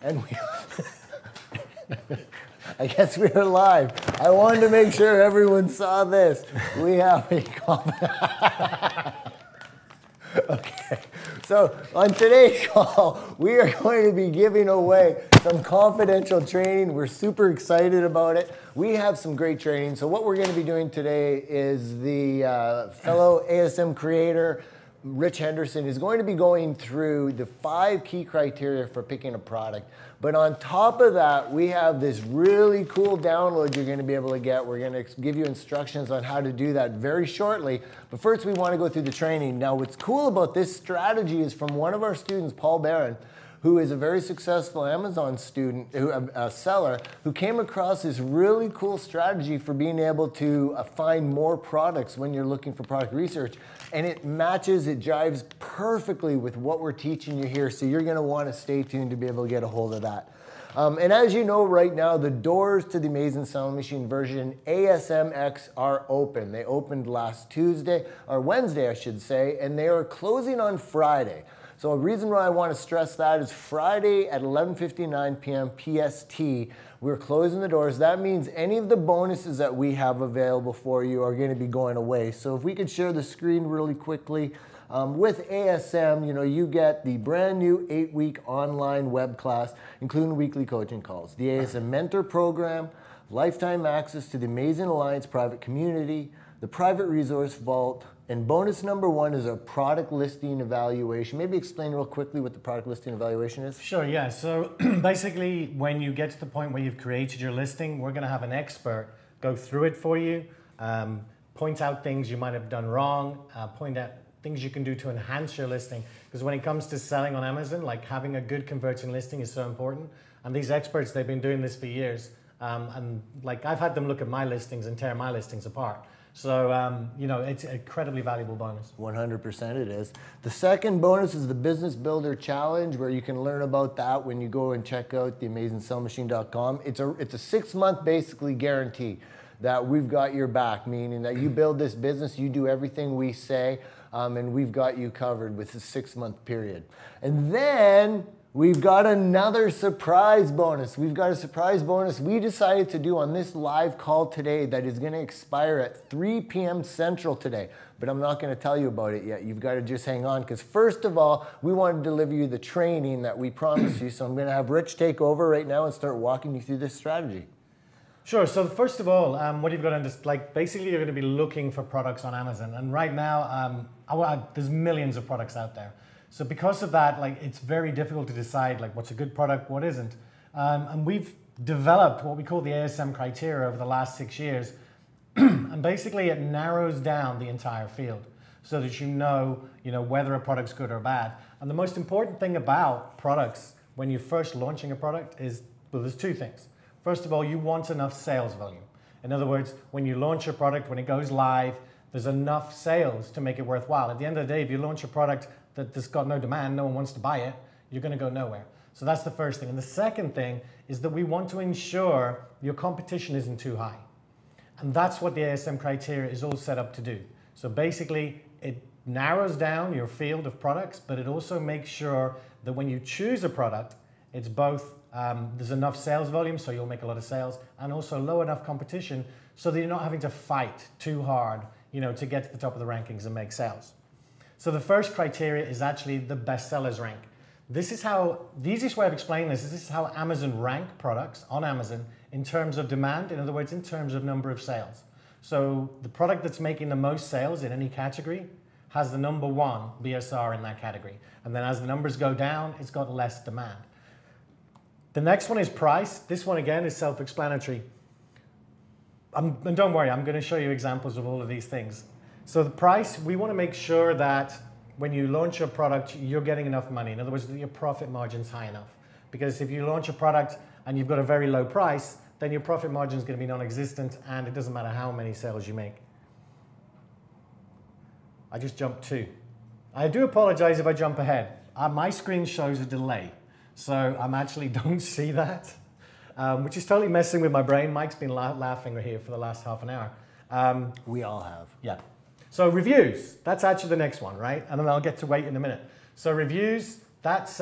And we, I guess we are live. I wanted to make sure everyone saw this. We have a Okay, so on today's call, we are going to be giving away some confidential training. We're super excited about it. We have some great training. So what we're going to be doing today is the fellow ASM creator, Rich Henderson, is going to be going through the 5 key criteria for picking a product. But on top of that, we have this really cool download you're going to be able to get. We're going to give you instructions on how to do that very shortly. But first, we want to go through the training. Now, what's cool about this strategy is from one of our students, Paul Barron, who is a very successful Amazon student, a seller, who came across this really cool strategy for being able to find more products when you're looking for product research. And it matches, it jives perfectly with what we're teaching you here. So you're going to want to stay tuned to be able to get a hold of that. And as you know right now, the doors to the Amazing Selling Machine version ASMX are open. They opened last Tuesday, or Wednesday I should say, and they are closing on Friday. So a reason why I want to stress that is Friday at 11:59 p.m. PST, we're closing the doors. That means any of the bonuses that we have available for you are going to be going away. So if we could share the screen really quickly. With ASM, you get the brand new 8-week online web class, including weekly coaching calls, the ASM Mentor Program, lifetime access to the Amazing Alliance private community, the private resource vault, and bonus number 1 is a product listing evaluation. Maybe explain real quickly what the product listing evaluation is. Sure, yeah. So basically, when you get to the point where you've created your listing, we're going to have an expert go through it for you, point out things you might have done wrong, point out things you can do to enhance your listing. Because when it comes to selling on Amazon, like having a good converting listing is so important. And these experts, they've been doing this for years. And like I've had them look at my listings and tear my listings apart. So, it's an incredibly valuable bonus. 100% it is. The second bonus is the Business Builder Challenge, where you can learn about that when you go and check out the AmazingSellMachine.com. It's a 6-month basically guarantee that we've got your back, meaning that you build this business, you do everything we say, and we've got you covered with a 6-month period. And then we've got another surprise bonus. We've got a surprise bonus we decided to do on this live call today that is going to expire at 3 p.m. Central today. But I'm not going to tell you about it yet. You've got to just hang on, because first of all, we want to deliver you the training that we promised you. So I'm going to have Rich take over right now and start walking you through this strategy. Sure. So first of all, what you've got to understand, basically you're going to be looking for products on Amazon. And right now, there's millions of products out there. So because of that, it's very difficult to decide what's a good product, what isn't. And we've developed what we call the ASM criteria over the last 6 years. And basically it narrows down the entire field so that you know whether a product's good or bad. And the most important thing about products when you're first launching a product is, well, there's 2 things. First of all, you want enough sales volume. In other words, when you launch a product, when it goes live, there's enough sales to make it worthwhile. At the end of the day, if you launch a product that's got no demand, no one wants to buy it, you're going to go nowhere. So that's the first thing. And the second thing is that we want to ensure your competition isn't too high. And that's what the ASM criteria is all set up to do. So basically, it narrows down your field of products, but it also makes sure that when you choose a product, it's both there's enough sales volume, so you'll make a lot of sales, and also low enough competition so that you're not having to fight too hard, to get to the top of the rankings and make sales. So the first criteria is actually the best sellers rank. This is how, the easiest way of explaining this is how Amazon rank products on Amazon in terms of demand, in other words, in terms of number of sales. So the product that's making the most sales in any category has the number 1 BSR in that category. And then as the numbers go down, it's got less demand. The next one is price. This one again is self-explanatory. And don't worry, I'm going to show you examples of all of these things. So the price, we want to make sure that when you launch your product, you're getting enough money. In other words, that your profit margin's high enough. Because if you launch a product and you've got a very low price, then your profit margin is going to be non-existent, and it doesn't matter how many sales you make. I just jumped 2. I do apologize if I jump ahead. My screen shows a delay. So I actually don't see that, which is totally messing with my brain. Mike's been laughing here for the last half an hour. We all have. Yeah. So reviews, that's actually the next one, right? And then I'll get to weight in a minute. So reviews, that's,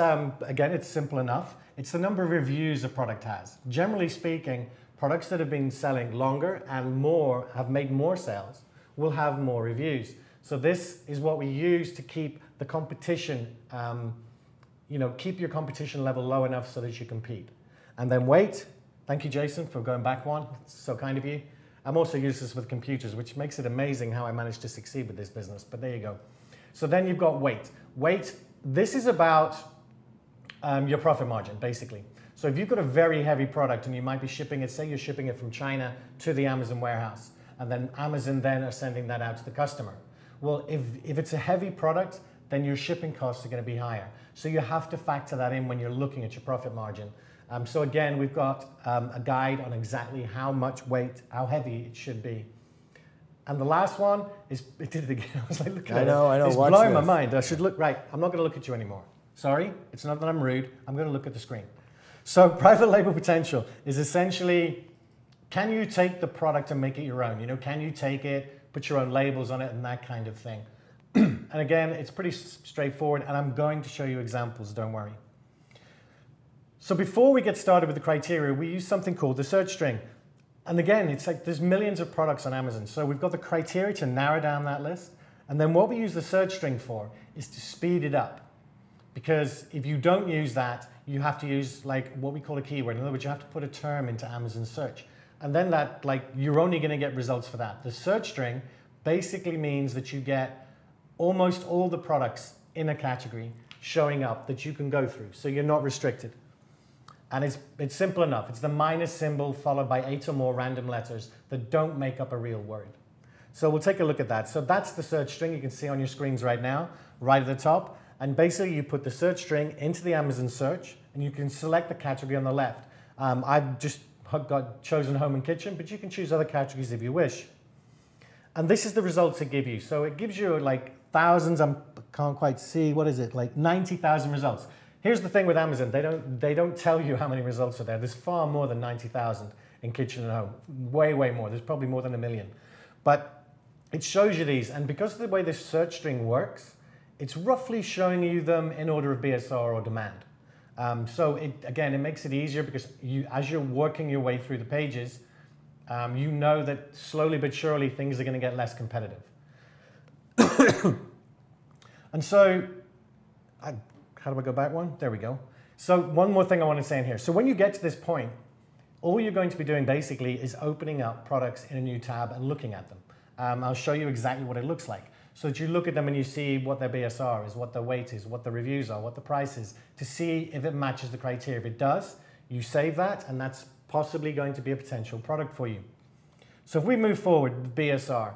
again, it's simple enough. It's the number of reviews a product has. Generally speaking, products that have been selling longer and more, have made more sales, will have more reviews. So this is what we use to keep the competition, keep your competition level low enough so that you compete. And then weight. Thank you, Jason, for going back one. It's so kind of you. I'm also useless with computers, which makes it amazing how I managed to succeed with this business, but there you go. So then you've got weight. Weight, this is about your profit margin, basically. So if you've got a very heavy product and you might be shipping it, say you're shipping it from China to the Amazon warehouse, and then Amazon then are sending that out to the customer. Well, if it's a heavy product, then your shipping costs are going to be higher. So you have to factor that in when you're looking at your profit margin. So again, we've got a guide on exactly how much weight, how heavy it should be. And the last one is, it did it again. I was like, look at it. I know. It's blowing my mind. I should look, right, I'm not going to look at you anymore. Sorry, it's not that I'm rude. I'm going to look at the screen. So private label potential is essentially, can you take the product and make it your own? Can you take it, put your own labels on it and that kind of thing? And again, it's pretty straightforward and I'm going to show you examples, don't worry. So before we get started with the criteria, we use something called the search string. And again, it's like there's millions of products on Amazon. So we've got the criteria to narrow down that list. And then what we use the search string for is to speed it up. Because if you don't use that, you have to use like what we call a keyword. In other words, you have to put a term into Amazon search. And then that, like, you're only going to get results for that. The search string basically means that you get almost all the products in a category showing up that you can go through. So you're not restricted. And it's simple enough. It's the minus symbol followed by 8 or more random letters that don't make up a real word. So we'll take a look at that. So that's the search string you can see on your screens right now, right at the top. And basically you put the search string into the Amazon search and you can select the category on the left. I've just chosen home and kitchen, but you can choose other categories if you wish. And this is the results it gives you. So it gives you like thousands, I can't quite see, what is it, like 90,000 results. Here's the thing with Amazon, they don't tell you how many results are there. There's far more than 90,000 in kitchen and home, way, way more. There's probably more than 1 million. But it shows you these, and because of the way this search string works, it's roughly showing you them in order of BSR or demand. So again, it makes it easier because as you're working your way through the pages, you know that slowly but surely things are going to get less competitive. And so, how do I go back one? There we go. So one more thing I want to say in here. So when you get to this point, all you're going to be doing basically is opening up products in a new tab and looking at them. I'll show you exactly what it looks like. So that you look at them and you see what their BSR is, what their weight is, what the reviews are, what the price is, to see if it matches the criteria. If it does, you save that, and that's possibly going to be a potential product for you. So if we move forward with BSR,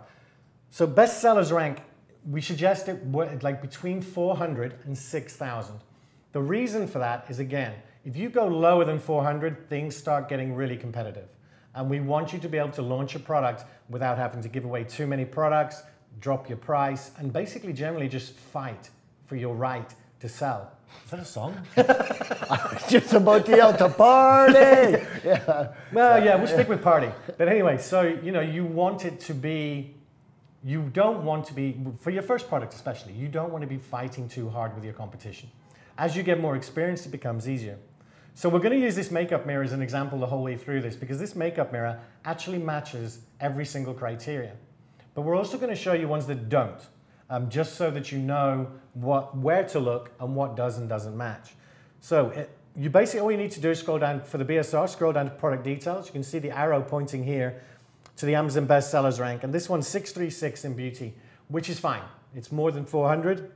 so bestsellers rank, we suggest it like between 400 and 6,000. The reason for that is, again, if you go lower than 400, things start getting really competitive. And we want you to be able to launch a product without having to give away too many products, drop your price, and basically generally just fight for your right to sell. Is that a song? I was just about to yell to party! Yeah. Well, yeah, we'll stick with party. But anyway, so, you want it to be, you don't want to be, for your first product especially, you don't want to be fighting too hard with your competition. As you get more experience, it becomes easier. So we're going to use this makeup mirror as an example the whole way through this, because this makeup mirror actually matches every single criteria. But we're also going to show you ones that don't, just so that you know where to look and what does and doesn't match. So you basically, all you need to do is scroll down for the BSR, scroll down to product details. You can see the arrow pointing here to the Amazon bestsellers rank. And this one's 636 in beauty, which is fine. It's more than 400.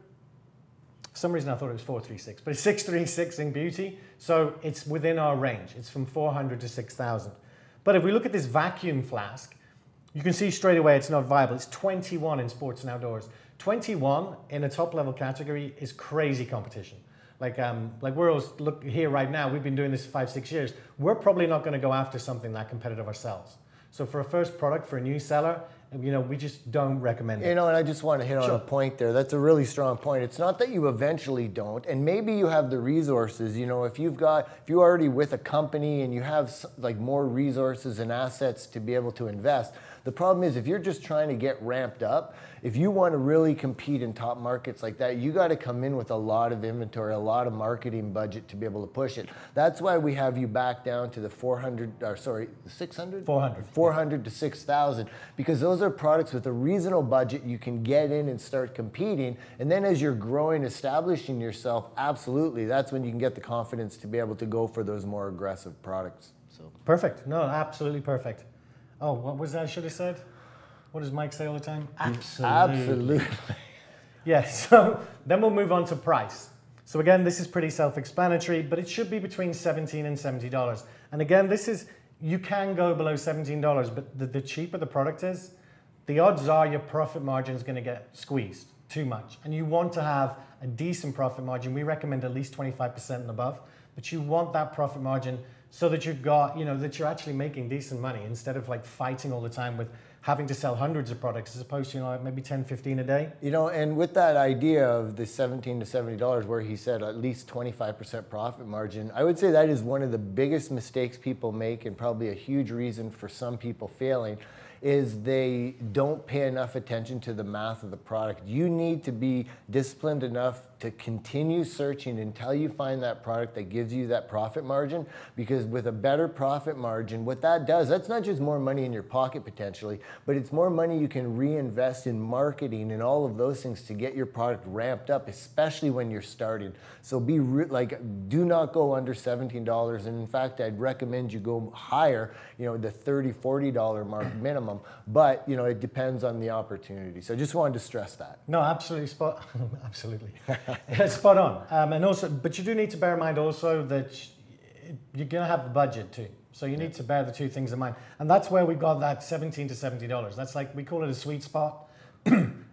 For some reason I thought it was 436, but it's 636 in beauty. So it's within our range. It's from 400 to 6,000. But if we look at this vacuum flask, you can see straight away it's not viable. It's 21 in sports and outdoors. 21 in a top level category is crazy competition. Like we're all here right now, we've been doing this 5-6 years. We're probably not going to go after something that competitive ourselves. So for a first product, for a new seller, we just don't recommend it. And I just want to hit on a point there. That's a really strong point. It's not that you eventually don't, and maybe you have the resources. If you're already with a company and you have like more resources and assets to be able to invest, The problem is if you're just trying to get ramped up, if you want to really compete in top markets like that, you got to come in with a lot of inventory, a lot of marketing budget to be able to push it. That's why we have you back down to the 600? 400 to 6,000, because those are products with a reasonable budget you can get in and start competing. And then as you're growing, establishing yourself, absolutely, that's when you can get the confidence to be able to go for those more aggressive products. So perfect. No, absolutely perfect. Oh, what was that I should have said? What does Mike say all the time? Absolutely. Yes, so then we'll move on to price. So again, this is pretty self-explanatory, but it should be between $17 and $70. And again, this is, you can go below $17, but the cheaper the product is, the odds are your profit margin is going to get squeezed too much. And you want to have a decent profit margin. We recommend at least 25% and above, but you want that profit margin so that you've got, you know, that you're actually making decent money instead of like fighting all the time with having to sell hundreds of products as opposed to, you know, like maybe 10, 15 a day. You know, and with that idea of the $17 to $70 where he said at least 25% profit margin, I would say that is one of the biggest mistakes people make, and probably a huge reason for some people failing, is they don't pay enough attention to the math of the product. You need to be disciplined enough to continue searching until you find that product that gives you that profit margin, because with a better profit margin, what that does, that's not just more money in your pocket potentially, but it's more money you can reinvest in marketing and all of those things to get your product ramped up, especially when you're starting. So do not go under $17, and in fact, I'd recommend you go higher, you know, the $30, $40 mark minimum, but you know, it depends on the opportunity. So I just wanted to stress that. No, absolutely absolutely. Spot on. And also, but you do need to bear in mind also that you're going to have the budget too. So you need to bear the two things in mind. And that's where we got that $17 to $70. That's like, we call it a sweet spot. And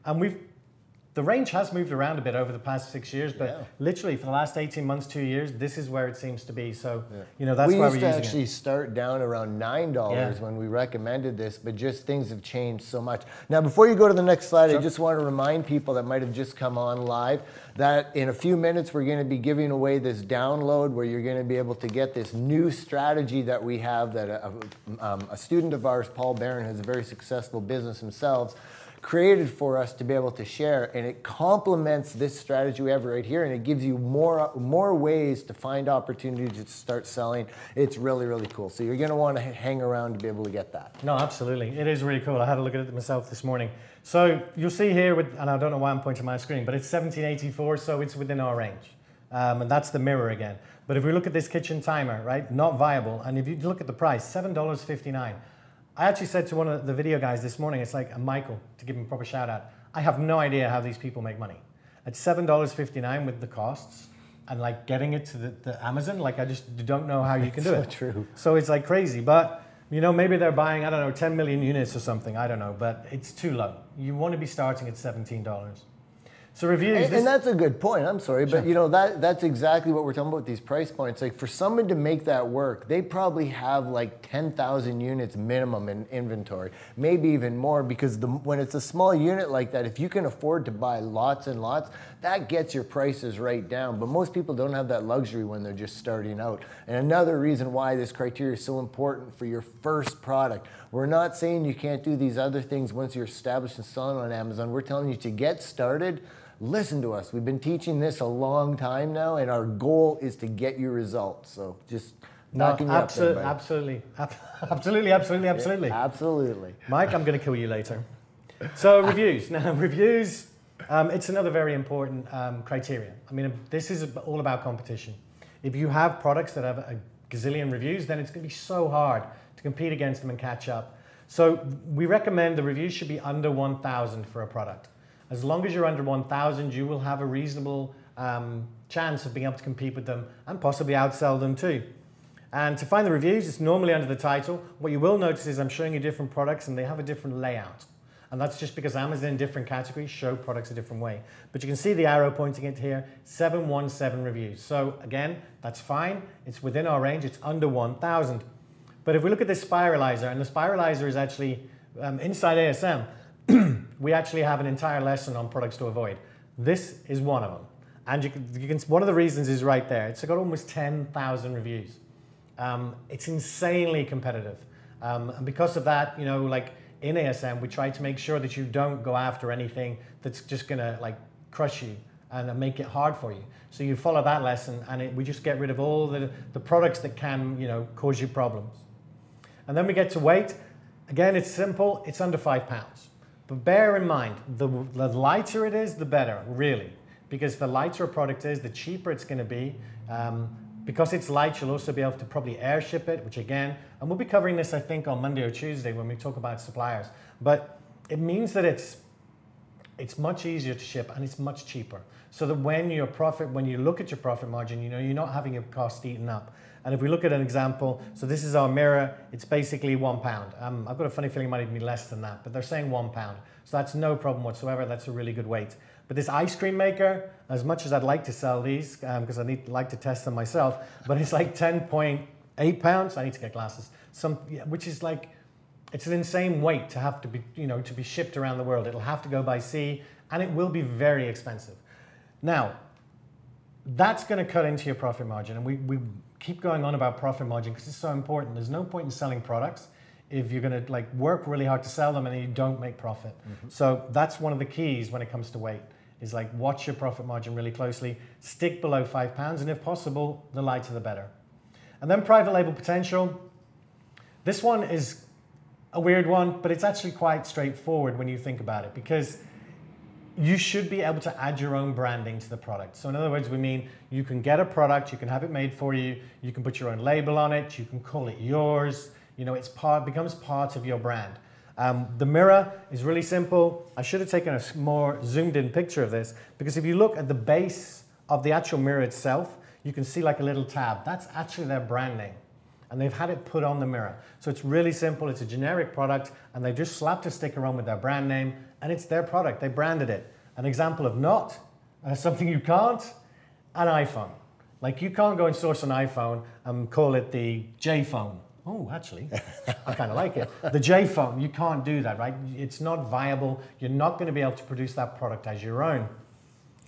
the range has moved around a bit over the past 6 years, but literally for the last 18 months, 2 years, this is where it seems to be. So, you know, that's why we're using it. We used to actually start down around $9 when we recommended this, but just things have changed so much. Now, before you go to the next slide, I just want to remind people that might have just come on live that in a few minutes, we're going to be giving away this download where you're going to be able to get this new strategy that we have that a student of ours, Paul Barron, has a very successful business himself, created for us to be able to share, and it complements this strategy we have right here, and it gives you more ways to find opportunities to start selling. It's really, really cool. So you're going to want to hang around to be able to get that. No, absolutely. It is really cool. I had a look at it myself this morning. So you'll see here, and I don't know why I'm pointing my screen, but it's 1784, so it's within our range. And that's the mirror again. But if we look at this kitchen timer, right, not viable, and if you look at the price, $7.59. I actually said to one of the video guys this morning, it's like, Michael, to give him a proper shout out, I have no idea how these people make money. At $7.59 with the costs and like getting it to the Amazon, like I just don't know how you can do it. True. So it's like crazy, but you know, maybe they're buying, I don't know, 10 million units or something, I don't know, but it's too low. You want to be starting at $17. So reviews. And that's a good point. I'm sorry, but you know that's exactly what we're talking about with these price points. Like for someone to make that work, they probably have like 10,000 units minimum in inventory, maybe even more, because when it's a small unit like that, if you can afford to buy lots and lots, that gets your prices right down. But most people don't have that luxury when they're just starting out. And another reason why this criteria is so important for your first product. We're not saying you can't do these other things once you're established and selling on Amazon. We're telling you to get started. Listen to us. We've been teaching this a long time now, and our goal is to get you results. So just knocking you up there, buddy. Absolutely. Mike, I'm going to kill you later. So reviews. Now reviews, it's another very important criteria. I mean, this is all about competition. If you have products that have a gazillion reviews, then it's going to be so hard to compete against them and catch up. So we recommend the reviews should be under 1,000 for a product. As long as you're under 1,000, you will have a reasonable chance of being able to compete with them and possibly outsell them too. And to find the reviews, it's normally under the title. What you will notice is I'm showing you different products and they have a different layout. And that's just because Amazon in different categories show products a different way. But you can see the arrow pointing it here, 717 reviews. So again, that's fine. It's within our range. It's under 1,000. But if we look at this spiralizer, and the spiralizer is actually inside ASM, we actually have an entire lesson on products to avoid. This is one of them. And you can one of the reasons is right there. It's got almost 10,000 reviews. It's insanely competitive. And because of that, you know, like in ASM, we try to make sure that you don't go after anything that's just gonna like crush you and make it hard for you. So you follow that lesson, and we just get rid of all the products that can, you know, cause you problems. And then we get to weight. Again, it's simple, it's under 5 pounds. But bear in mind, the lighter it is, the better, really. Because the lighter a product is, the cheaper it's gonna be. Because it's light, you'll also be able to probably airship it, which again, and we'll be covering this, I think, on Monday or Tuesday when we talk about suppliers. But it means that it's much easier to ship and it's much cheaper. So that when you look at your profit margin, you know, you're not having your cost eaten up. And if we look at an example, so this is our mirror, it's basically £1. I've got a funny feeling it might even be less than that, but they're saying £1. So that's no problem whatsoever, that's a really good weight. But this ice cream maker, as much as I'd like to sell these, because like to test them myself, but it's like 10.8 pounds. I need to get glasses. Which is like, it's an insane weight to have to be, you know, to be shipped around the world. It'll have to go by sea, and it will be very expensive. Now, that's going to cut into your profit margin, and we keep going on about profit margin because it's so important. There's no point in selling products if you're going to like work really hard to sell them and then you don't make profit. So that's one of the keys when it comes to weight. Is like watch your profit margin really closely, stick below 5 pounds, and if possible, the lighter the better. And then private label potential. This one is a weird one, but it's actually quite straightforward when you think about it, because you should be able to add your own branding to the product. So in other words, we mean you can get a product, you can have it made for you, you can put your own label on it, you can call it yours, you know, becomes part of your brand. The mirror is really simple. I should have taken a more zoomed in picture of this, because if you look at the base of the actual mirror itself, you can see like a little tab. That's actually their brand name, and they've had it put on the mirror. So it's really simple. It's a generic product, and they just slapped a sticker on with their brand name, and it's their product. They branded it. An example of not something you can't, an iPhone. Like you can't go and source an iPhone and call it the J phone. Oh, actually, I kind of like it. The J phone, you can't do that, right? It's not viable. You're not going to be able to produce that product as your own.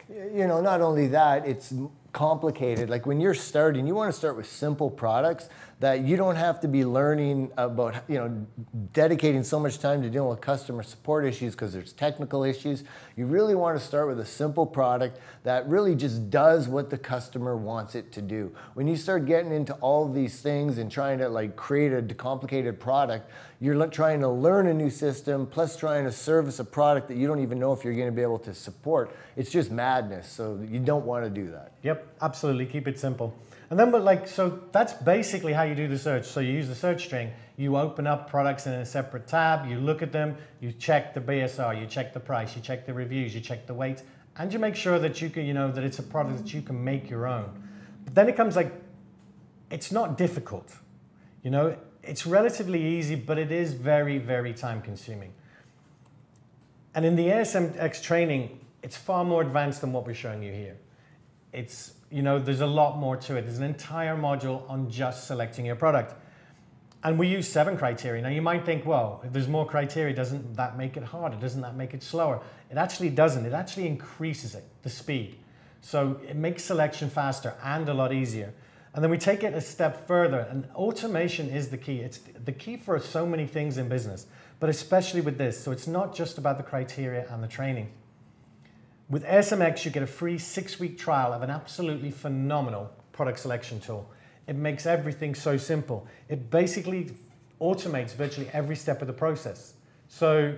You know, not only that, it's complicated. Like when you're starting, you want to start with simple products that you don't have to be learning about, you know, dedicating so much time to dealing with customer support issues because there's technical issues. You really want to start with a simple product that really just does what the customer wants it to do. When you start getting into all of these things and trying to like create a complicated product, you're trying to learn a new system plus trying to service a product that you don't even know if you're going to be able to support. It's just madness. So you don't want to do that. Yep, absolutely. Keep it simple. And then, so that's basically how you do the search. So you use the search string, you open up products in a separate tab, you look at them, you check the BSR, you check the price, you check the reviews, you check the weight, and you make sure that you can, you know, that it's a product that you can make your own. But then it comes like, it's not difficult. You know, it's relatively easy, but it is very, very time consuming. And in the ASMX training, it's far more advanced than what we're showing you here. It's, you know, there's a lot more to it. There's an entire module on just selecting your product. And we use 7 criteria. Now you might think, well, if there's more criteria, doesn't that make it harder? Doesn't that make it slower? It actually doesn't. It actually increases it, the speed. So it makes selection faster and a lot easier. And then we take it a step further, and automation is the key. It's the key for so many things in business, but especially with this. So it's not just about the criteria and the training. With ASMX, you get a free 6-week trial of an absolutely phenomenal product selection tool. It makes everything so simple. It basically automates virtually every step of the process. So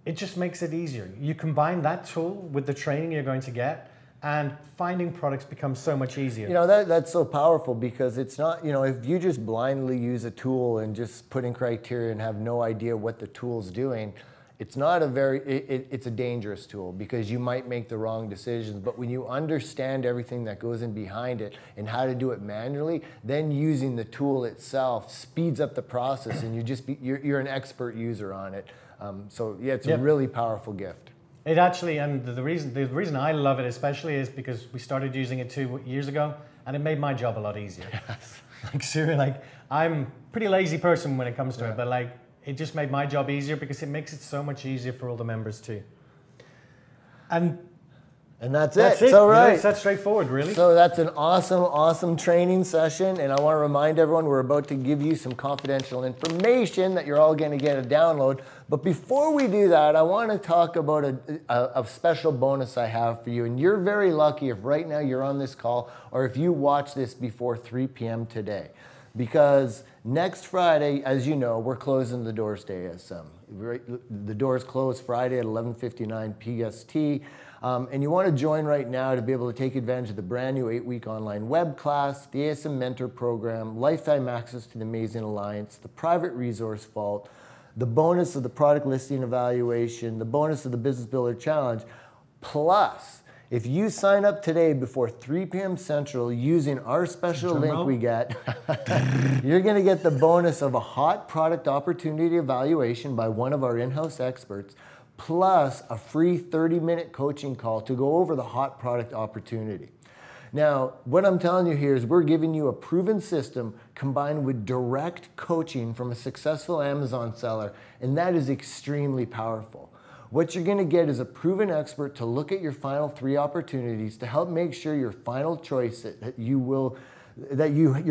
it just makes it easier. You combine that tool with the training you're going to get, and finding products becomes so much easier. You know, that's so powerful, because it's not, you know, if you just blindly use a tool and just put in criteria and have no idea what the tool's doing, it's not a it's a dangerous tool, because you might make the wrong decisions. But when you understand everything that goes in behind it and how to do it manually, then using the tool itself speeds up the process, and you're an expert user on it. So yeah, it's a really powerful gift. It actually, and the reason I love it especially is because we started using it 2 years ago, and it made my job a lot easier. Yes. Like seriously, like I'm a pretty lazy person when it comes to it, but like it just made my job easier because it makes it so much easier for all the members too. And And that's That's it. it. So, right. It's that straightforward, really. So that's an awesome training session. And I want to remind everyone we're about to give you some confidential information that you're all going to get a download. But before we do that, I want to talk about a special bonus I have for you. And you're very lucky if right now you're on this call or if you watch this before 3 p.m. today. Because next Friday, as you know, we're closing the doors to ASM. The doors close Friday at 11:59 PST. And you want to join right now to be able to take advantage of the brand new 8-week online web class, the ASM Mentor Program, lifetime access to the Amazing Alliance, the private resource vault, the bonus of the product listing evaluation, the bonus of the Business Builder Challenge. Plus, if you sign up today before 3 p.m. Central using our special link we get, you're going to get the bonus of a hot product opportunity evaluation by one of our in-house experts, plus a free 30-minute coaching call to go over the hot product opportunity. Now, what I'm telling you here is we're giving you a proven system combined with direct coaching from a successful Amazon seller, and that is extremely powerful. What you're going to get is a proven expert to look at your final 3 opportunities to help make sure your final choice your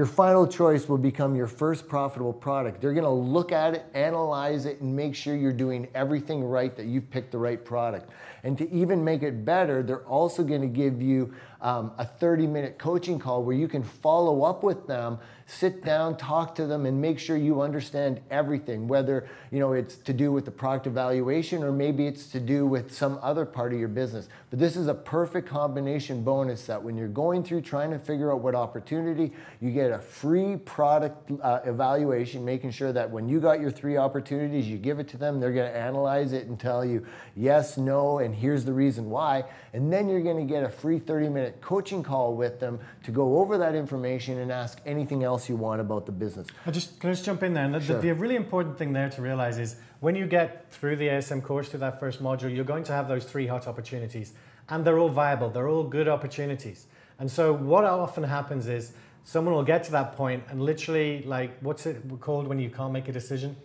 final choice will become your first profitable product. They're going to look at it, analyze it, and make sure you're doing everything right, that you've picked the right product. And to even make it better, they're also going to give you a 30-minute coaching call where you can follow up with them, sit down, talk to them, and make sure you understand everything, whether it's to do with the product evaluation or maybe it's to do with some other part of your business. But this is a perfect combination bonus that when you're going through trying to figure out what opportunity, you get a free product evaluation, making sure that when you got your 3 opportunities, you give it to them, they're going to analyze it and tell you yes, no, and here's the reason why. And then you're going to get a free 30-minute coaching call with them to go over that information and ask anything else you want about the business. Can I just jump in there? And Sure. the really important thing there to realize is when you get through the ASM course, through that first module, you're going to have those 3 hot opportunities. And they're all viable. They're all good opportunities. And so what often happens is someone will get to that point and literally, what's it called when you can't make a decision?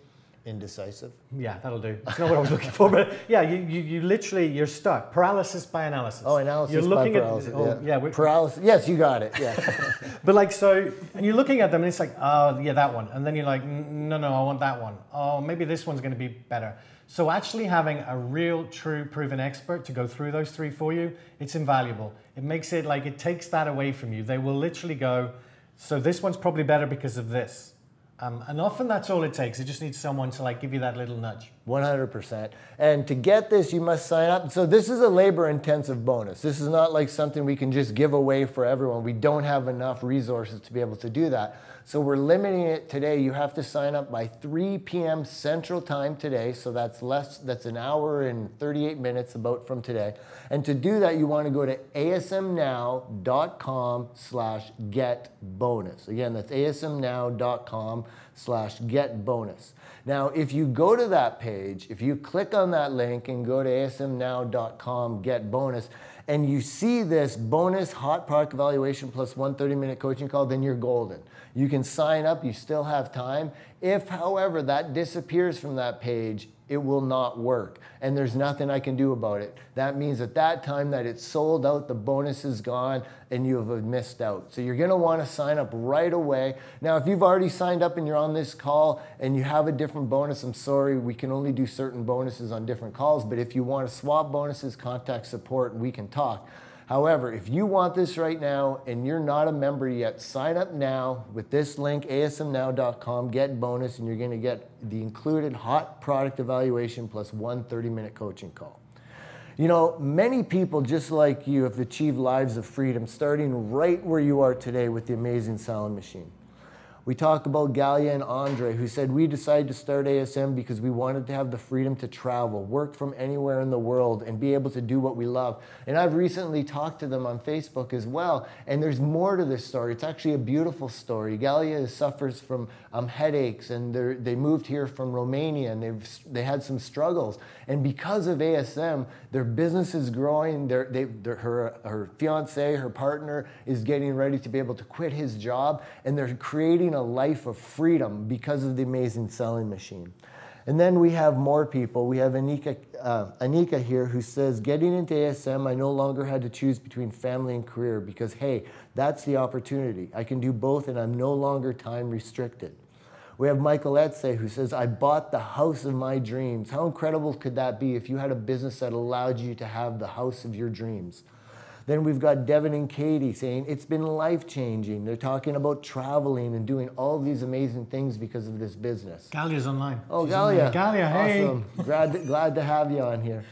Indecisive. Yeah, that'll do. That's not what I was looking for, but yeah, you literally, you're stuck. Paralysis by analysis. Oh, analysis you're looking by paralysis. Paralysis. Yes, you got it. Yeah. But and you're looking at them and it's like, oh, yeah, that one. And then you're like, no, I want that one. Oh, maybe this one's going to be better. So actually having a real, true, proven expert to go through those 3 for you, it's invaluable. It makes it it takes that away from you. They will literally go, so this one's probably better because of this. And often that's all it takes. It just needs someone to give you that little nudge. 100%. And to get this, you must sign up. So this is a labor-intensive bonus. This is not like something we can just give away for everyone. We don't have enough resources to be able to do that. So we're limiting it today. You have to sign up by 3 p.m. Central Time today. So that's an hour and 38 minutes about from today. And to do that, you want to go to asmnow.com/getbonus. Again, that's asmnow.com/getbonus. Now, if you go to that page, if you click on that link and go to asmnow.com/getbonus, and you see this bonus hot product evaluation plus 1 30-minute coaching call, then you're golden. You can sign up, you still have time. If, however, that disappears from that page, it will not work. And there's nothing I can do about it. That means at that time that it's sold out, the bonus is gone, and you have missed out. So you're gonna wanna sign up right away. Now, if you've already signed up and you're on this call and you have a different bonus, I'm sorry, we can only do certain bonuses on different calls, but if you wanna swap bonuses, contact support and we can talk. However, if you want this right now and you're not a member yet, sign up now with this link, asmnow.com/getbonus, and you're going to get the included hot product evaluation plus 1 30-minute coaching call. Many people just like you have achieved lives of freedom starting right where you are today with the Amazing Selling Machine. We talk about Galia and Andre, who said, we decided to start ASM because we wanted to have the freedom to travel, work from anywhere in the world, and be able to do what we love. And I've recently talked to them on Facebook as well, and there's more to this story. It's actually a beautiful story. Galia suffers from headaches, and they moved here from Romania, and they had some struggles. And because of ASM, their business is growing. Her fiance, her partner, is getting ready to be able to quit his job, and they're creating a life of freedom because of the Amazing Selling Machine. And then we have more people. We have Anika here who says, getting into ASM, I no longer had to choose between family and career because, hey, that's the opportunity. I can do both and I'm no longer time restricted. We have Michael Etze who says, I bought the house of my dreams. How incredible could that be if you had a business that allowed you to have the house of your dreams? Then we've got Devin and Katie saying, it's been life-changing. They're talking about traveling and doing all these amazing things because of this business. Galia's online. Oh, She's Galia. online. Galia, hey. Awesome. Glad to have you on here.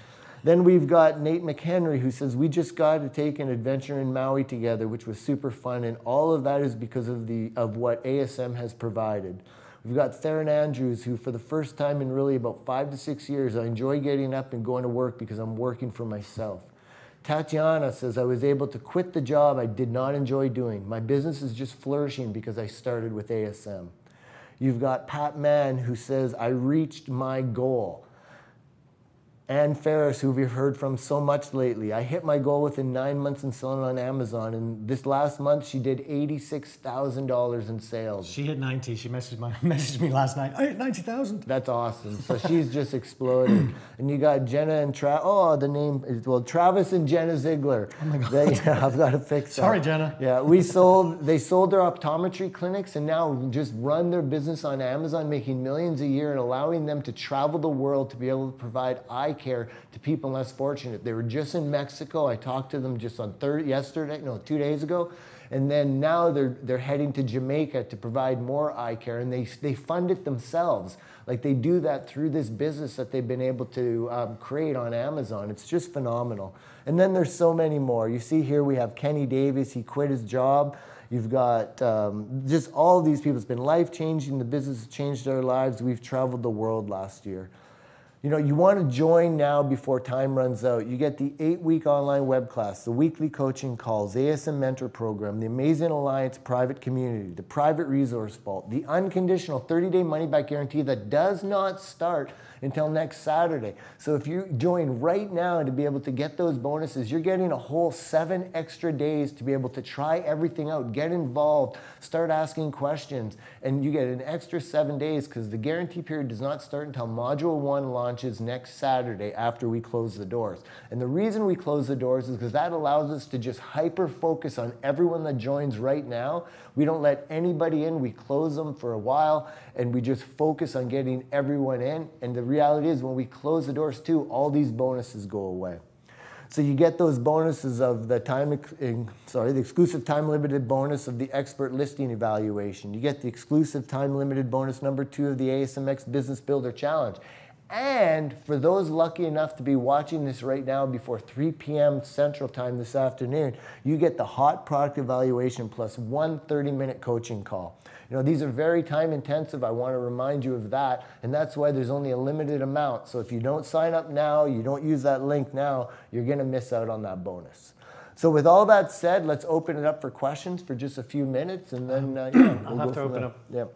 Then we've got Nate McHenry who says, we just got to take an adventure in Maui together, which was super fun. And all of that is because of what ASM has provided. We've got Theron Andrews, who for the first time in really about 5 to 6 years, I enjoy getting up and going to work because I'm working for myself. Tatiana says, I was able to quit the job I did not enjoy doing. My business is just flourishing because I started with ASM. You've got Pat Mann who says, I reached my goal. Ann Ferris, who we've heard from so much lately. I hit my goal within 9 months in selling on Amazon, and this last month she did $86,000 in sales. She hit 90. She messaged me last night. I hit 90,000. That's awesome. So she's just exploded. And you got Jenna and Travis and Jenna Ziegler. Oh my God. I've got to fix that. Sorry, Jenna. Yeah, they sold their optometry clinics and now just run their business on Amazon, making millions a year and allowing them to travel the world to be able to provide eye care to people less fortunate. They were just in Mexico. I talked to them just on 2 days ago. And then now they're heading to Jamaica to provide more eye care, and they fund it themselves. Like they do that through this business that they've been able to create on Amazon. It's just phenomenal. And then there's so many more. You see here we have Kenny Davis. He quit his job. You've got just all of these people. It's been life-changing. The business has changed our lives. We've traveled the world last year. You know, you want to join now before time runs out. You get the 8-week online web class, the weekly coaching calls, ASM Mentor Program, the Amazing Alliance private community, the private resource vault, the unconditional 30-day money-back guarantee that does not start until next Saturday. So if you join right now to be able to get those bonuses, you're getting a whole 7 extra days to be able to try everything out, get involved, start asking questions, and you get an extra 7 days because the guarantee period does not start until Module 1 launches next Saturday after we close the doors. And the reason we close the doors is because that allows us to just hyper-focus on everyone that joins right now. We don't let anybody in. We close them for a while, and we just focus on getting everyone in. And the reality is when we close the doors too, all these bonuses go away. So you get those bonuses of the exclusive time-limited bonus of the expert listing evaluation. You get the exclusive time-limited bonus number 2 of the ASMX Business Builder Challenge. And for those lucky enough to be watching this right now before 3 p.m. Central Time this afternoon, you get the hot product evaluation plus 1 30-minute coaching call. You know, these are very time intensive. I want to remind you of that. And that's why there's only a limited amount. So if you don't sign up now, you don't use that link now, you're going to miss out on that bonus. So with all that said, let's open it up for questions for just a few minutes. And then I'll have to open up. Yep.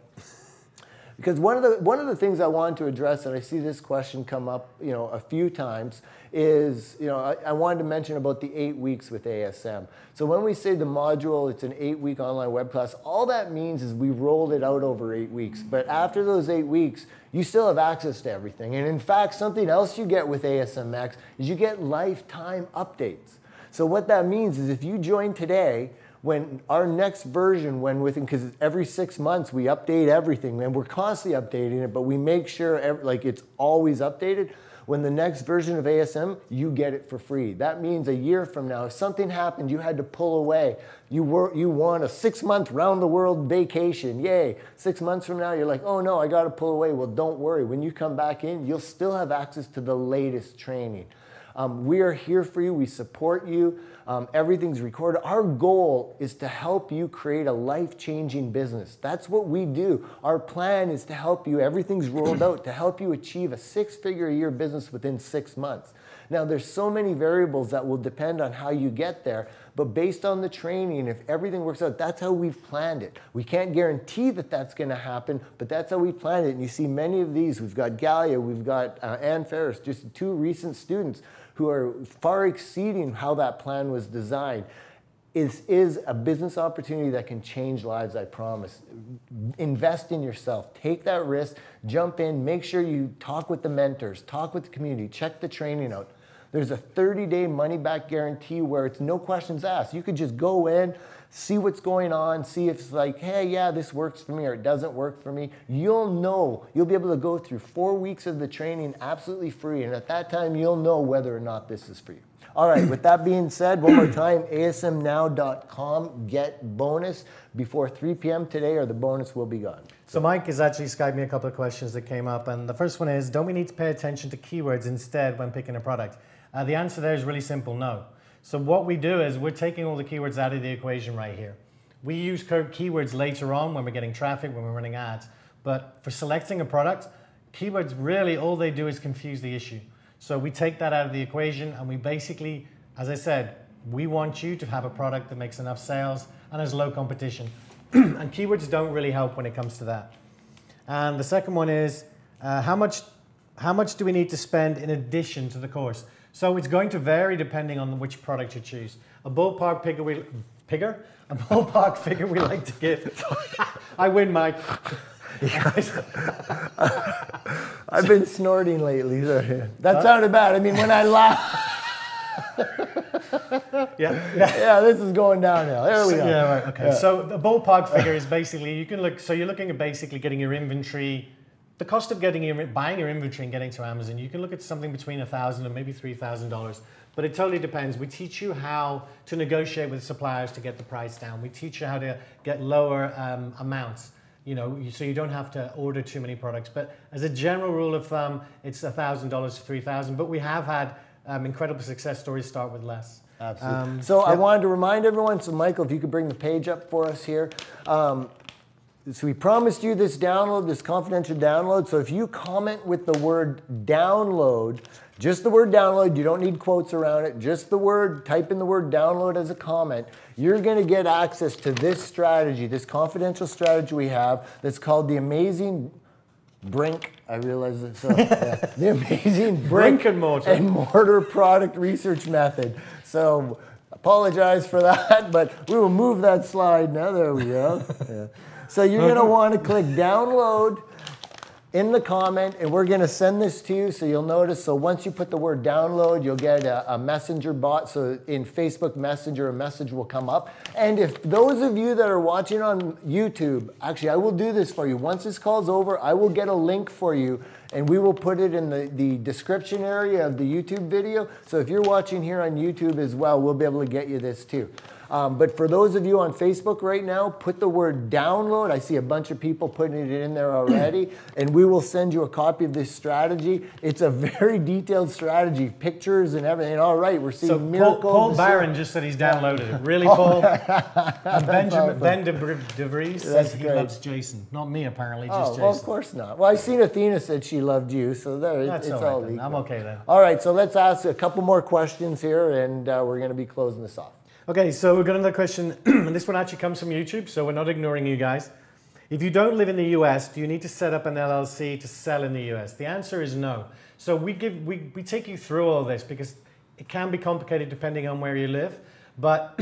Because one of the things I wanted to address, and I see this question come up, a few times, is, I wanted to mention about the 8 weeks with ASM. So when we say the module, it's an 8-week online web class, all that means is we rolled it out over 8 weeks. But after those 8 weeks, you still have access to everything. And in fact, something else you get with ASMX is you get lifetime updates. So what that means is if you join today, when our next version, because every 6 months we update everything, and we're constantly updating it, but we make sure it's always updated. When the next version of ASM, you get it for free. That means a year from now, if something happened, you had to pull away. You want a 6-month round-the-world vacation. Yay. 6 months from now, you're like, oh no, I got to pull away. Well, don't worry. When you come back in, you'll still have access to the latest training. We are here for you. We support you. Everything's recorded. Our goal is to help you create a life-changing business. That's what we do. Our plan is to help you. Everything's rolled out to help you achieve a 6-figure-a-year business within 6 months. Now, there's so many variables that will depend on how you get there, but based on the training, if everything works out, that's how we've planned it. We can't guarantee that that's going to happen, but that's how we planned it. And you see many of these. We've got Galia, we've got Ann Ferris, just 2 recent students who are far exceeding how that plan was designed. is a business opportunity that can change lives, I promise. Invest in yourself. Take that risk. Jump in. Make sure you talk with the mentors. Talk with the community. Check the training out. There's a 30-day money-back guarantee where it's no questions asked. You could just go in, see what's going on, see if it's like, hey, yeah, this works for me or it doesn't work for me. You'll know. You'll be able to go through 4 weeks of the training absolutely free. And at that time, you'll know whether or not this is for you. All right, with that being said, one more time, asmnow.com, get bonus before 3 p.m. today or the bonus will be gone. So Mike has actually Skyped me a couple of questions that came up, and the first one is, don't we need to pay attention to keywords instead when picking a product? The answer there is really simple, no. So what we do is we're taking all the keywords out of the equation right here. We use keywords later on when we're getting traffic, when we're running ads, but for selecting a product, keywords really, all they do is confuse the issue. So we take that out of the equation and we basically, as I said, we want you to have a product that makes enough sales and has low competition. And keywords don't really help when it comes to that. And the second one is, how much do we need to spend in addition to the course? So it's going to vary depending on which product you choose. A ballpark figure we like to give. I win, Mike. I've been snorting lately. So that sounded bad. I mean, when I laugh. Yeah, this is going downhill. There we go. Yeah, right. Okay. Yeah. So the ballpark figure is basically you're looking at basically getting your inventory. The cost of buying your inventory and getting to Amazon, you can look at something between $1,000 and maybe $3,000, but it totally depends. We teach you how to negotiate with suppliers to get the price down. We teach you how to get lower amounts, so you don't have to order too many products. But as a general rule of thumb, it's $1,000 to $3,000. But we have had incredible success stories start with less. Absolutely. I wanted to remind everyone. So Michael, if you could bring the page up for us here. So we promised you this download, this confidential download. So if you comment with the word download, just the word download, you don't need quotes around it, just the word, type in the word download as a comment, you're going to get access to this strategy, this confidential strategy we have that's called the Amazing Brink. I realize it. So the Amazing Brick and Mortar Product Research Method. So apologize for that, but we will move that slide now. There we go. Yeah. So you're going to want to click download in the comment, and we're going to send this to you. So you'll notice, so once you put the word download, you'll get a messenger bot. So in Facebook Messenger, a message will come up. And if those of you that are watching on YouTube, actually, I will do this for you. Once this call's over, I will get a link for you, and we will put it in the description area of the YouTube video. So if you're watching here on YouTube as well, we'll be able to get you this too. But for those of you on Facebook right now, put the word download. I see a bunch of people putting it in there already, and we will send you a copy of this strategy. It's a very detailed strategy, pictures and everything. All right, we're seeing miracles. Paul Barron just said he's downloaded it. Really, Paul? And Ben DeVries says he loves Jason. Not me, apparently, just Jason. Well, of course not. Well, I seen Athena said she loved you, so it's all equal. I'm okay then. All right, so let's ask a couple more questions here, and we're going to be closing this off. Okay, so we've got another question, and this one actually comes from YouTube, so we're not ignoring you guys. If you don't live in the US, do you need to set up an LLC to sell in the US? The answer is no. So we take you through all this because it can be complicated depending on where you live, but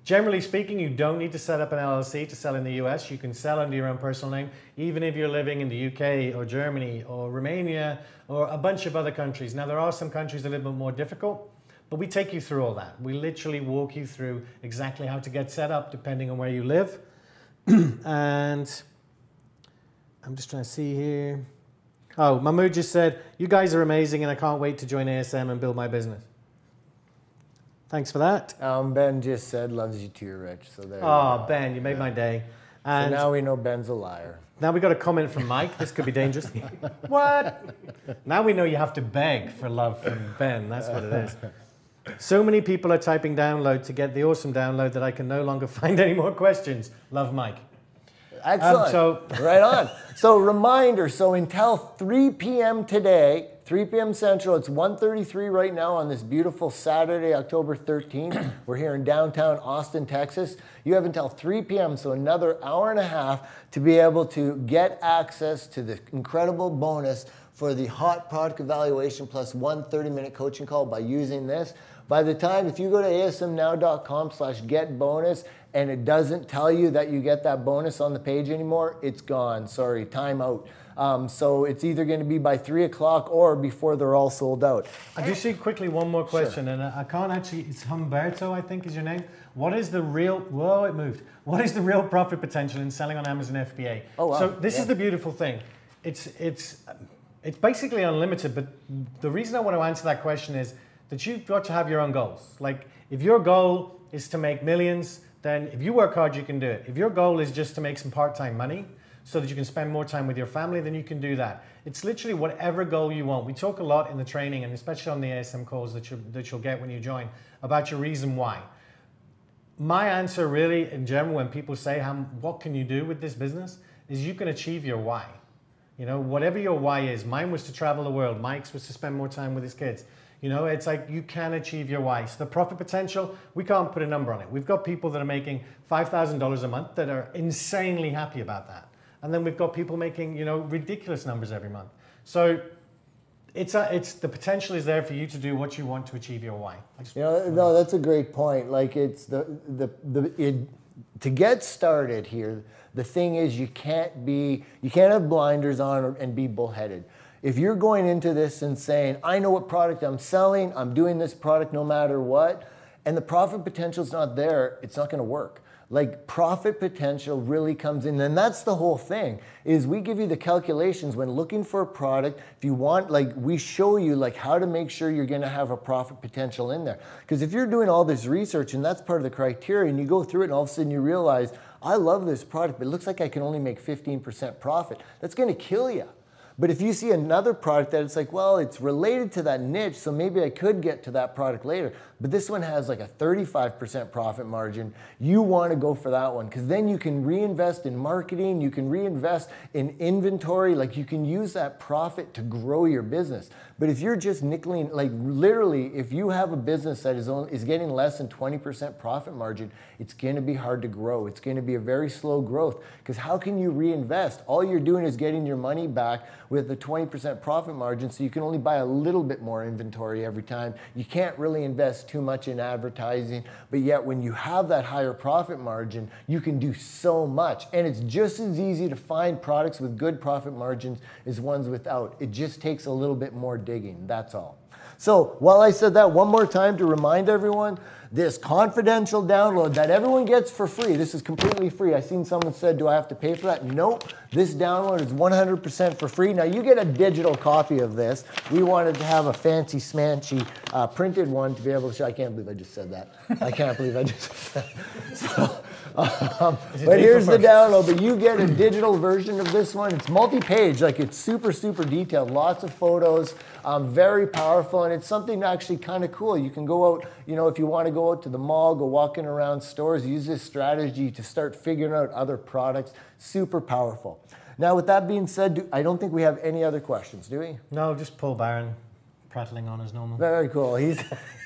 generally speaking, you don't need to set up an LLC to sell in the US. You can sell under your own personal name, even if you're living in the UK or Germany or Romania or a bunch of other countries. Now, there are some countries a little bit more difficult, but we take you through all that. We literally walk you through exactly how to get set up depending on where you live. And I'm just trying to see here. Oh, Mahmood just said, you guys are amazing and I can't wait to join ASM and build my business. Thanks for that. Ben just said loves you too, Rich. So there. Oh, Ben, you made my day. And so now we know Ben's a liar. Now we got a comment from Mike. This could be dangerous. What? Now we know you have to beg for love from Ben. That's what it is. So many people are typing download to get the awesome download that I can no longer find any more questions. Love, Mike. Excellent. Right on. So reminder, so until 3 p.m. today, 3 p.m. Central, it's 1:33 right now on this beautiful Saturday, October 13th. We're here in downtown Austin, Texas. You have until 3 p.m., so another hour and a half to be able to get access to the incredible bonus for the hot product evaluation plus one 30-minute coaching call by using this. By the time, if you go to asmnow.com/get-bonus and it doesn't tell you that you get that bonus on the page anymore, it's gone. Sorry, time out. So it's either going to be by 3 o'clock or before they're all sold out. I do see quickly one more question, and I can't actually, it's Humberto, I think is your name. What is the real, whoa, it moved. What is the real profit potential in selling on Amazon FBA? Oh, wow. So this is the beautiful thing. It's basically unlimited, but the reason I want to answer that question is that you've got to have your own goals. Like, if your goal is to make millions, then if you work hard, you can do it. If your goal is just to make some part-time money so that you can spend more time with your family, then you can do that. It's literally whatever goal you want. We talk a lot in the training, and especially on the ASM calls that you'll get when you join, about your reason why. My answer really, in general, when people say, what can you do with this business, is you can achieve your why. You know, whatever your why is. Mine was to travel the world. Mike's was to spend more time with his kids. You know, it's like you can achieve your why. So the profit potential, we can't put a number on it. We've got people that are making $5,000 a month that are insanely happy about that. And then we've got people making, you know, ridiculous numbers every month. So it's the potential is there for you to do what you want to achieve your why. You know, no, that's a great point. Like, it's to get started here, the thing is you can't have blinders on and be bullheaded. If you're going into this and saying, I know what product I'm selling, I'm doing this product no matter what, and the profit potential is not there, it's not going to work. Like, profit potential really comes in, and that's the whole thing, is we give you the calculations when looking for a product. If you want, like, we show you like how to make sure you're going to have a profit potential in there. Because if you're doing all this research and that's part of the criteria, and you go through it and all of a sudden you realize, I love this product, but it looks like I can only make 15% profit, that's going to kill you. But if you see another product that it's like, well, it's related to that niche, so maybe I could get to that product later, but this one has like a 35% profit margin, you want to go for that one, because then you can reinvest in marketing, you can reinvest in inventory, like you can use that profit to grow your business. But if you're just nickeling, like literally, if you have a business that is getting less than 20% profit margin, it's going to be hard to grow. It's going to be a very slow growth, because how can you reinvest? All you're doing is getting your money back with a 20% profit margin, so you can only buy a little bit more inventory every time. You can't really invest too much in advertising, but yet when you have that higher profit margin, you can do so much. And it's just as easy to find products with good profit margins as ones without. It just takes a little bit more digging, that's all. So while I said that, one more time to remind everyone, this confidential download that everyone gets for free, this is completely free. I seen someone said, do I have to pay for that? Nope, this download is 100% for free. Now you get a digital copy of this. We wanted to have a fancy smancy printed one to be able to show. I can't believe I just said that. I can't believe I just said that. But here's the download, but you get a digital version of this one. It's multi-page, like it's super, super detailed, lots of photos, very powerful, and it's something actually kind of cool. You can go out, you know, if you want to go out to the mall, go walking around stores, use this strategy to start figuring out other products. Super powerful. Now, with that being said, I don't think we have any other questions, do we? No, just Paul Barron prattling on as normal. Very cool.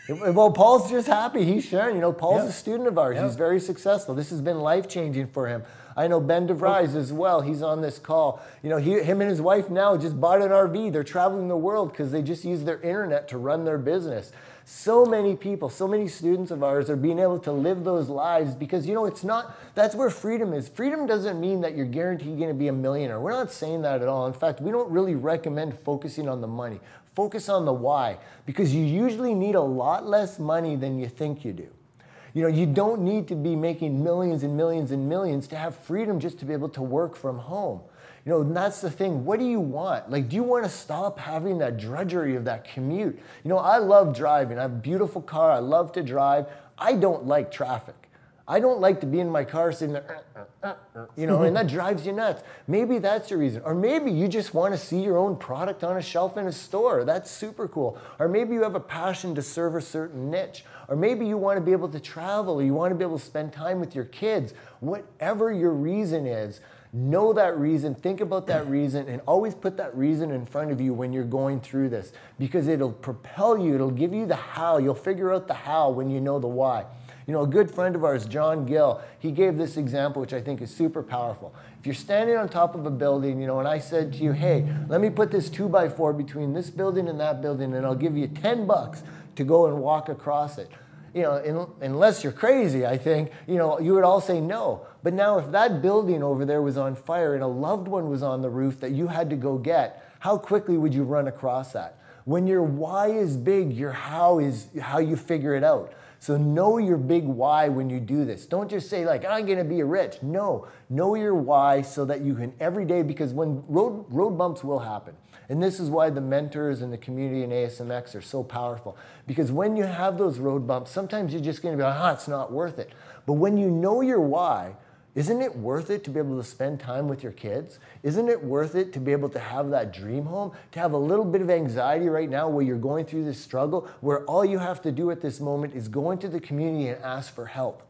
Well, Paul's just happy. He's sharing. You know, Paul's a student of ours. He's very successful. This has been life-changing for him. I know Ben DeVries as well. He's on this call. You know, him and his wife now just bought an RV. They're traveling the world because they just use their internet to run their business. So many people, so many students of ours are being able to live those lives because, you know, it's not, that's where freedom is. Freedom doesn't mean that you're guaranteed going to be a millionaire. We're not saying that at all. In fact, we don't really recommend focusing on the money. Focus on the why, because you usually need a lot less money than you think you do. You know, you don't need to be making millions and millions and millions to have freedom just to be able to work from home. You know, and that's the thing. What do you want? Like, do you want to stop having that drudgery of that commute? You know, I love driving. I have a beautiful car. I love to drive. I don't like traffic. I don't like to be in my car sitting there, you know, and that drives you nuts. Maybe that's your reason. Or maybe you just want to see your own product on a shelf in a store. That's super cool. Or maybe you have a passion to serve a certain niche. Or maybe you want to be able to travel, or you want to be able to spend time with your kids. Whatever your reason is, know that reason, think about that reason, and always put that reason in front of you when you're going through this, because it'll propel you, it'll give you the how. You'll figure out the how when you know the why. You know, a good friend of ours, John Gill, he gave this example, which I think is super powerful. If you're standing on top of a building, you know, and I said to you, hey, let me put this 2x4 between this building and that building, and I'll give you $10 to go and walk across it. You know, unless you're crazy, I think, you know, you would all say no. But now if that building over there was on fire and a loved one was on the roof that you had to go get, how quickly would you run across that? When your why is big, your how is how you figure it out. So know your big why when you do this. Don't just say like, I'm gonna be rich. No, know your why so that you can every day, because when road bumps will happen. And this is why the mentors and the community in ASMX are so powerful. Because when you have those road bumps, sometimes you're just gonna be like, it's not worth it. But when you know your why, isn't it worth it to be able to spend time with your kids? Isn't it worth it to be able to have that dream home? To have a little bit of anxiety right now where you're going through this struggle, where all you have to do at this moment is go into the community and ask for help.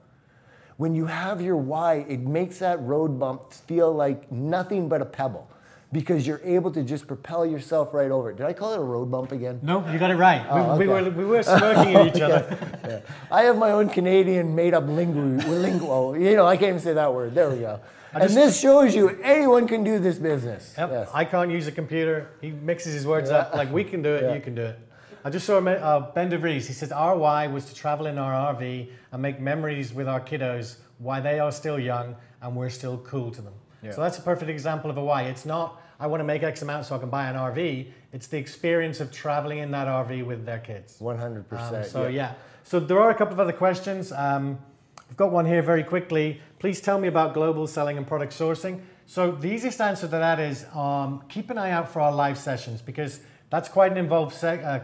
When you have your why, it makes that road bump feel like nothing but a pebble, because you're able to just propel yourself right over it. Did I call it a road bump again? No, you got it right. Oh, we okay. were smirking at each other. Yeah. I have my own Canadian made-up lingo. You know, I can't even say that word. There we go. And this shows you anyone can do this business. Yep. Yes. I can't use a computer. He mixes his words up. Like, we can do it, you can do it. I just saw Ben DeVries. He says, our why was to travel in our RV and make memories with our kiddos while they are still young and we're still cool to them. Yeah. So that's a perfect example of a why. It's not, I want to make X amount so I can buy an RV. It's the experience of traveling in that RV with their kids. 100%. So yeah. So there are a couple of other questions. I've got one here very quickly. Please tell me about global selling and product sourcing. So the easiest answer to that is keep an eye out for our live sessions, because that's quite an involved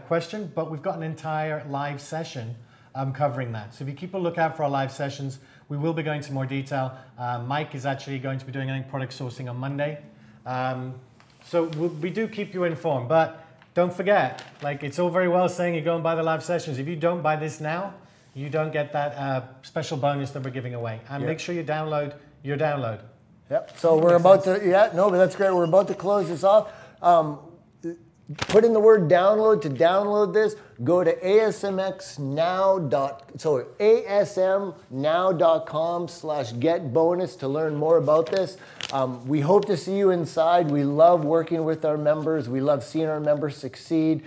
question, but we've got an entire live session covering that. So if you keep a lookout for our live sessions, we will be going into more detail. Mike is actually going to be doing, I think, product sourcing on Monday. So we do keep you informed, but don't forget, like, it's all very well saying you go and buy the live sessions. If you don't buy this now, you don't get that special bonus that we're giving away. And make sure you download your download. Yep. So we're about to, but that's great. We're about to close this off. Put in the word download to download this. Go to asmnow.com/get-bonus to learn more about this. We hope to see you inside. We love working with our members. We love seeing our members succeed.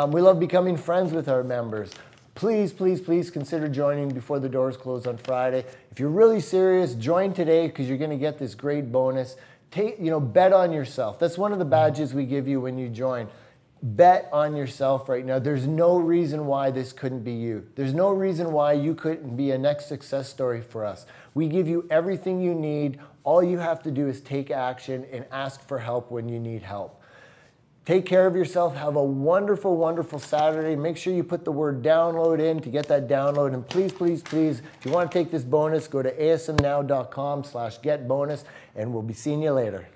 We love becoming friends with our members. Please, please, please consider joining before the doors close on Friday. If you're really serious, join today, because you're going to get this great bonus. Bet on yourself. That's one of the badges we give you when you join. Bet on yourself right now. There's no reason why this couldn't be you. There's no reason why you couldn't be a next success story for us. We give you everything you need. All you have to do is take action and ask for help when you need help. Take care of yourself. Have a wonderful, wonderful Saturday. Make sure you put the word download in to get that download. And please, please, please, if you want to take this bonus, go to asmnow.com/get-bonus, and we'll be seeing you later.